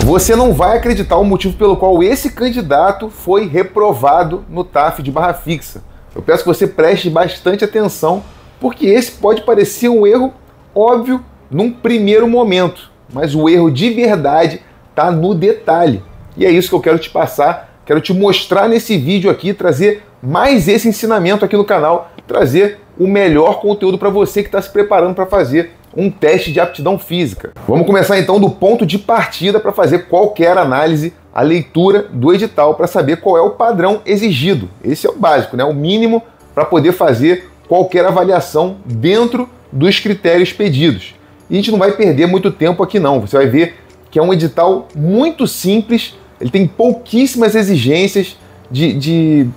Você não vai acreditar o motivo pelo qual esse candidato foi reprovado no TAF de Barra Fixa. Eu peço que você preste bastante atenção, porque esse pode parecer um erro óbvio num primeiro momento, mas o erro de verdade está no detalhe. E é isso que eu quero te passar, quero te mostrar nesse vídeo aqui, trazer mais esse ensinamento aqui no canal, trazer o melhor conteúdo para você que está se preparando para fazer um teste de aptidão física. Vamos começar então do ponto de partida para fazer qualquer análise, a leitura do edital para saber qual é o padrão exigido. Esse é o básico, né? O mínimo para poder fazer qualquer avaliação dentro dos critérios pedidos. E a gente não vai perder muito tempo aqui não, você vai ver que é um edital muito simples, ele tem pouquíssimas exigências de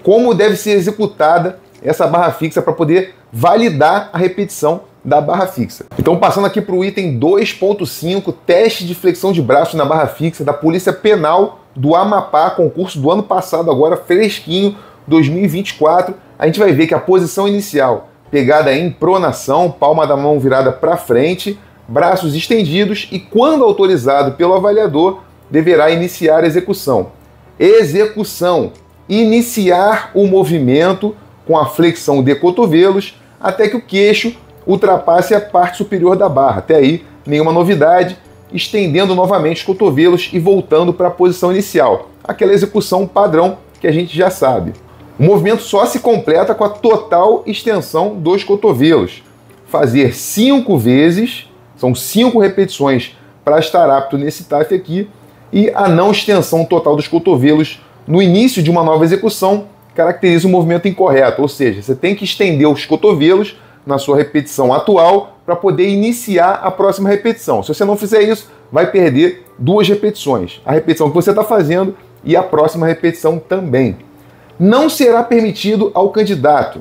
como deve ser executada essa barra fixa para poder validar a repetição da barra fixa. Então, passando aqui para o item 2.5, teste de flexão de braço na barra fixa da Polícia Penal do Amapá, concurso do ano passado, agora fresquinho, 2024, a gente vai ver que a posição inicial, pegada em pronação, palma da mão virada para frente, braços estendidos e, quando autorizado pelo avaliador, deverá iniciar a execução. Execução, iniciar o movimento com a flexão de cotovelos até que o queixo ultrapasse a parte superior da barra. Até aí, nenhuma novidade, estendendo novamente os cotovelos e voltando para a posição inicial. Aquela execução padrão que a gente já sabe. O movimento só se completa com a total extensão dos cotovelos. Fazer 5 vezes, são 5 repetições para estar apto nesse TAF aqui, e a não extensão total dos cotovelos no início de uma nova execução caracteriza o movimento incorreto, ou seja, você tem que estender os cotovelos na sua repetição atual para poder iniciar a próxima repetição. Se você não fizer isso, vai perder 2 repetições. A repetição que você está fazendo e a próxima repetição também. Não será permitido ao candidato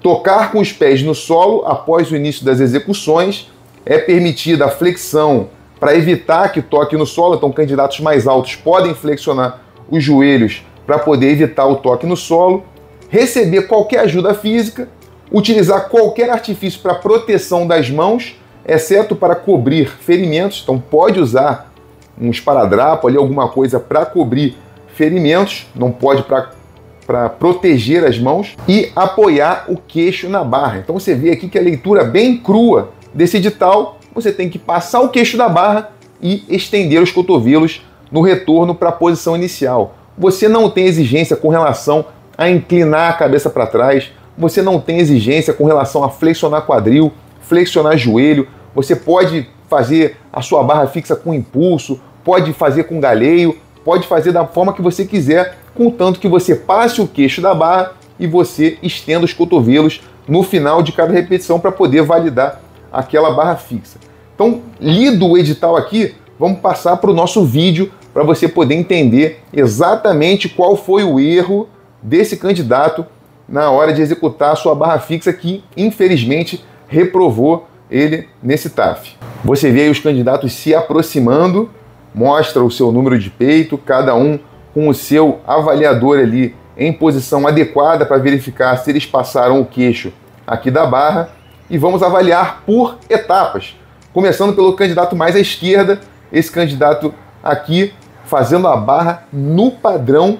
tocar com os pés no solo após o início das execuções. É permitida a flexão para evitar que toque no solo, então candidatos mais altos podem flexionar os joelhos para poder evitar o toque no solo. Receber qualquer ajuda física, utilizar qualquer artifício para proteção das mãos, exceto para cobrir ferimentos, então pode usar um esparadrapo ali, alguma coisa para cobrir ferimentos, não pode para proteger as mãos, e apoiar o queixo na barra. Então você vê aqui que a leitura bem crua desse edital, você tem que passar o queixo da barra e estender os cotovelos no retorno para a posição inicial. Você não tem exigência com relação a inclinar a cabeça para trás, você não tem exigência com relação a flexionar quadril, flexionar joelho, você pode fazer a sua barra fixa com impulso, pode fazer com galeio, pode fazer da forma que você quiser, contanto que você passe o queixo da barra e você estenda os cotovelos no final de cada repetição para poder validar aquela barra fixa. Então, lido o edital aqui, vamos passar para o nosso vídeo para você poder entender exatamente qual foi o erro desse candidato na hora de executar a sua barra fixa que, infelizmente, reprovou ele nesse TAF. Você vê aí os candidatos se aproximando, mostra o seu número de peito, cada um com o seu avaliador ali em posição adequada para verificar se eles passaram o queixo aqui da barra, e vamos avaliar por etapas. Começando pelo candidato mais à esquerda, esse candidato aqui fazendo a barra no padrão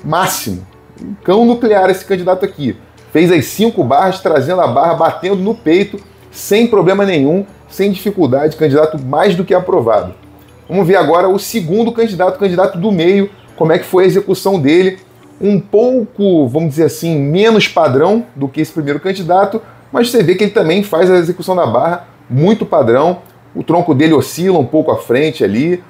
máximo. Um cão nuclear esse candidato aqui. Fez as 5 barras, trazendo a barra, batendo no peito, sem problema nenhum, sem dificuldade, candidato mais do que aprovado. Vamos ver agora o segundo candidato, o candidato do meio, como é que foi a execução dele. Um pouco, vamos dizer assim, menos padrão do que esse primeiro candidato, mas você vê que ele também faz a execução da barra muito padrão. O tronco dele oscila um pouco à frente ali,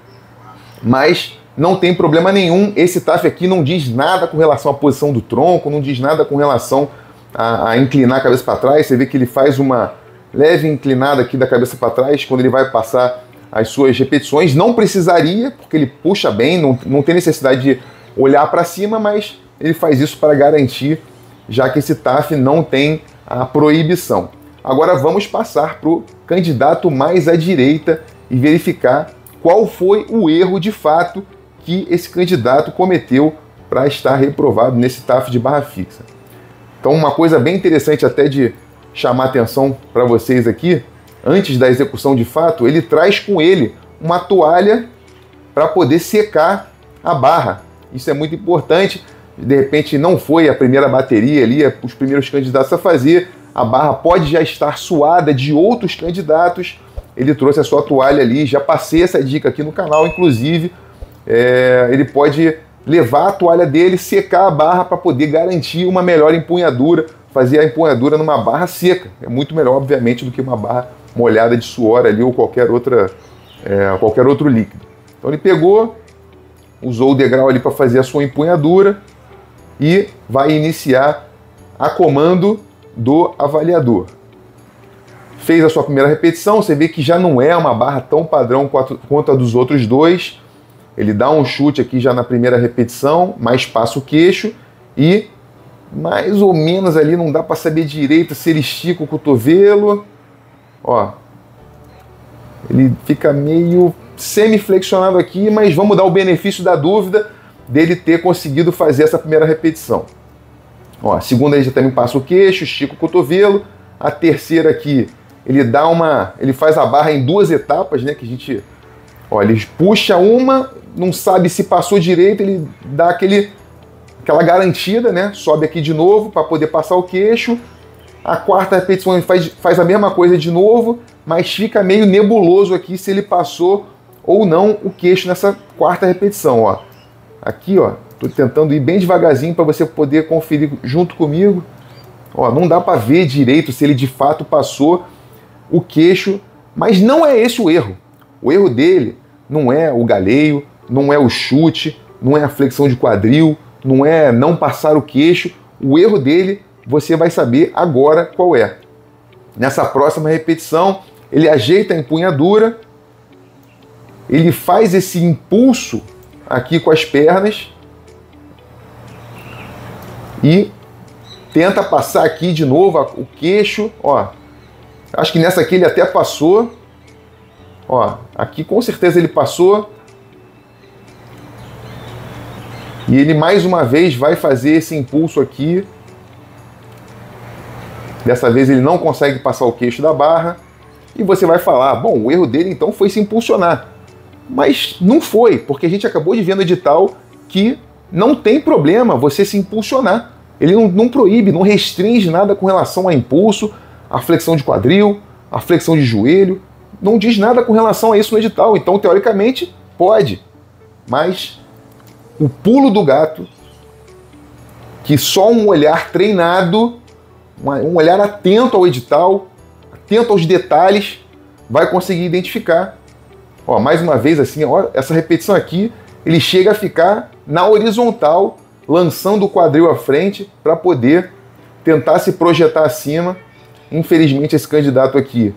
mas não tem problema nenhum. Esse TAF aqui não diz nada com relação à posição do tronco, não diz nada com relação a inclinar a cabeça para trás. Você vê que ele faz uma leve inclinada aqui da cabeça para trás quando ele vai passar as suas repetições. Não precisaria, porque ele puxa bem, não tem necessidade de olhar para cima, mas ele faz isso para garantir, já que esse TAF não tem a proibição. Agora vamos passar para o candidato mais à direita e verificar qual foi o erro de fato que esse candidato cometeu para estar reprovado nesse TAF de barra fixa. Então, uma coisa bem interessante até de chamar atenção para vocês aqui, antes da execução de fato, ele traz com ele uma toalha para poder secar a barra. Isso é muito importante. De repente não foi a primeira bateria ali, os primeiros candidatos a fazer. A barra pode já estar suada de outros candidatos. Ele trouxe a sua toalha ali, já passei essa dica aqui no canal, inclusive. Ele pode levar a toalha dele, secar a barra para poder garantir uma melhor empunhadura, fazer a empunhadura numa barra seca. É muito melhor, obviamente, do que uma barra molhada de suor ali ou qualquer outro líquido. Então ele pegou, usou o degrau ali para fazer a sua empunhadura e vai iniciar a comando do avaliador. Fez a sua primeira repetição, você vê que já não é uma barra tão padrão quanto a dos outros dois. Ele dá um chute aqui já na primeira repetição, mas passa o queixo e mais ou menos ali não dá para saber direito se ele estica o cotovelo. Ó, ele fica meio semi-flexionado aqui, mas vamos dar o benefício da dúvida dele ter conseguido fazer essa primeira repetição. Ó, a segunda ele já também passa o queixo, estica o cotovelo. A terceira aqui, ele faz a barra em duas etapas, né, que a gente, ó, ele puxa uma, não sabe se passou direito, ele dá aquela garantida, né, sobe aqui de novo para poder passar o queixo. A quarta repetição ele faz a mesma coisa de novo, mas fica meio nebuloso aqui se ele passou ou não o queixo nessa quarta repetição, ó. Aqui, ó, tô tentando ir bem devagarzinho para você poder conferir junto comigo. Ó, não dá para ver direito se ele de fato passou o queixo, mas não é esse o erro. O erro dele não é o galeio, não é o chute, não é a flexão de quadril, não é não passar o queixo. O erro dele você vai saber agora qual é. Nessa próxima repetição, ele ajeita a empunhadura, ele faz esse impulso aqui com as pernas e tenta passar aqui de novo o queixo, ó. Acho que nessa aqui ele até passou. Ó, aqui com certeza ele passou. E ele mais uma vez vai fazer esse impulso aqui. Dessa vez ele não consegue passar o queixo da barra. E você vai falar, bom, o erro dele então foi se impulsionar. Mas não foi, porque a gente acabou de ver no edital que não tem problema você se impulsionar. Ele não proíbe, não restringe nada com relação a impulso, a flexão de quadril, a flexão de joelho. Não diz nada com relação a isso no edital. Então, teoricamente, pode. Mas o pulo do gato, que só um olhar treinado, um olhar atento ao edital, atento aos detalhes, vai conseguir identificar. Ó, mais uma vez assim, ó, essa repetição aqui, ele chega a ficar na horizontal, lançando o quadril à frente para poder tentar se projetar acima. Infelizmente esse candidato aqui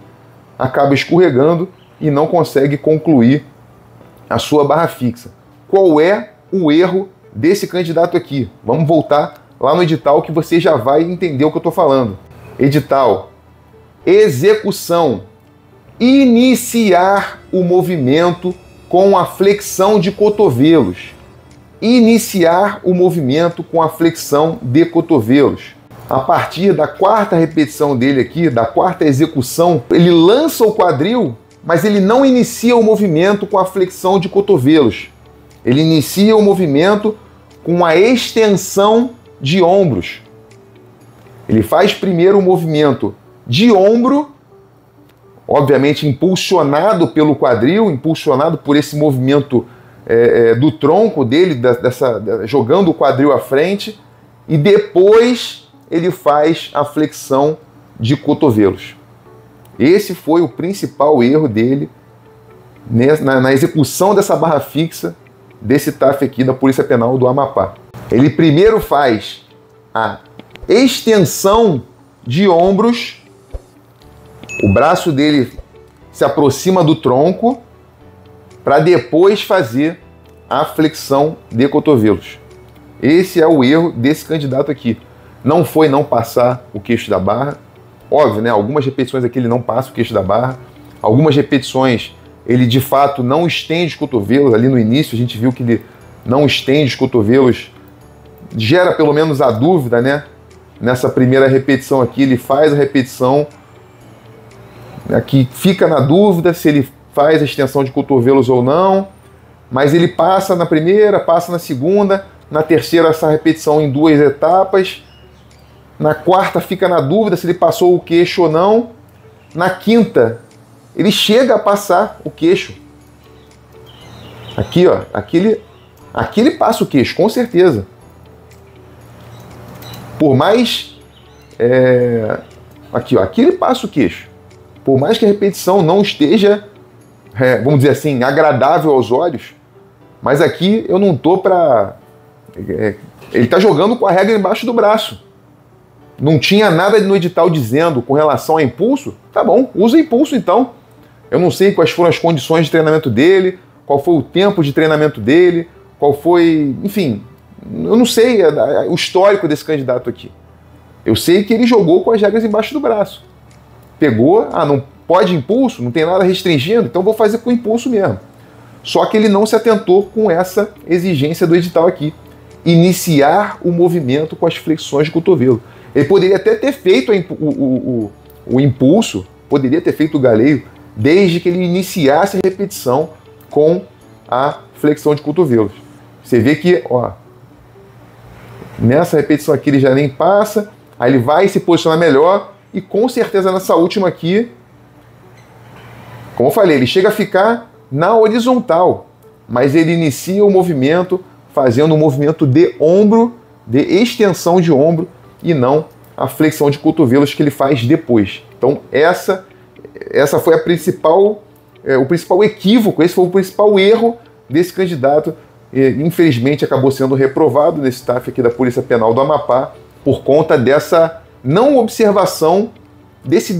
acaba escorregando e não consegue concluir a sua barra fixa. Qual é o erro desse candidato aqui? Vamos voltar lá no edital que você já vai entender o que eu estou falando. Edital, execução, iniciar o movimento com a flexão de cotovelos. Iniciar o movimento com a flexão de cotovelos. A partir da quarta repetição dele aqui, da quarta execução, ele lança o quadril, mas ele não inicia o movimento com a flexão de cotovelos. Ele inicia o movimento com a extensão de ombros. Ele faz primeiro o movimento de ombro, obviamente impulsionado pelo quadril, impulsionado por esse movimento do tronco dele, jogando o quadril à frente, e depois ele faz a flexão de cotovelos. Esse foi o principal erro dele na execução dessa barra fixa desse TAF aqui da Polícia Penal do Amapá. Ele primeiro faz a extensão de ombros, o braço dele se aproxima do tronco, para depois fazer a flexão de cotovelos. Esse é o erro desse candidato aqui. Não foi não passar o queixo da barra. Óbvio, né? Algumas repetições aqui ele não passa o queixo da barra. Algumas repetições ele de fato não estende os cotovelos. Ali no início a gente viu que ele não estende os cotovelos. Gera pelo menos a dúvida, né? Nessa primeira repetição aqui ele faz a repetição. Aqui fica na dúvida se ele faz a extensão de cotovelos ou não. mas ele passa na primeira, passa na segunda, na terceira essa repetição em 2 etapas, na quarta fica na dúvida se ele passou o queixo ou não, na quinta ele chega a passar o queixo. Aqui, ó, aqui ele passa o queixo, com certeza. Por mais... aqui, ó, aqui ele passa o queixo. Por mais que a repetição não esteja, vamos dizer assim, agradável aos olhos, mas aqui eu não tô para... ele tá jogando com a regra embaixo do braço. Não tinha nada no edital dizendo com relação a impulso. Tá bom, usa impulso então. Eu não sei quais foram as condições de treinamento dele, qual foi o tempo de treinamento dele, qual foi... Enfim, eu não sei o histórico desse candidato aqui. Eu sei que ele jogou com as regras embaixo do braço. Pegou, não pode impulso, não tem nada restringindo, então vou fazer com impulso mesmo. Só que ele não se atentou com essa exigência do edital aqui. Iniciar o movimento com as flexões de cotovelo. Ele poderia até ter feito o impulso, poderia ter feito o galeio, desde que ele iniciasse a repetição com a flexão de cotovelos. Você vê que, ó, nessa repetição aqui ele já nem passa, aí ele vai se posicionar melhor e com certeza nessa última aqui, como eu falei, ele chega a ficar na horizontal, mas ele inicia o movimento fazendo um movimento de ombro, de extensão de ombro e não a flexão de cotovelos que ele faz depois. Então essa foi o principal equívoco, esse foi o principal erro desse candidato. Infelizmente acabou sendo reprovado nesse TAF aqui da Polícia Penal do Amapá por conta dessa não observação desse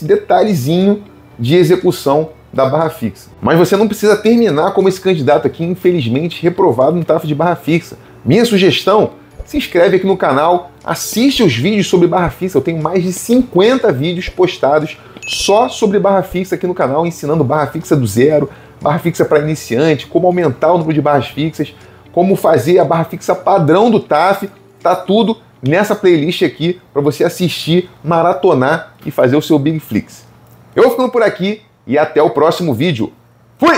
detalhezinho de execução da barra fixa. Mas você não precisa terminar como esse candidato aqui, infelizmente reprovado no TAF de barra fixa. Minha sugestão: se inscreve aqui no canal, assiste os vídeos sobre barra fixa. Eu tenho mais de 50 vídeos postados só sobre barra fixa aqui no canal, ensinando barra fixa do zero, barra fixa para iniciante, como aumentar o número de barras fixas, como fazer a barra fixa padrão do TAF. Tá tudo nessa playlist aqui para você assistir, maratonar e fazer o seu Big Flix. Eu vou ficando por aqui e até o próximo vídeo. Fui!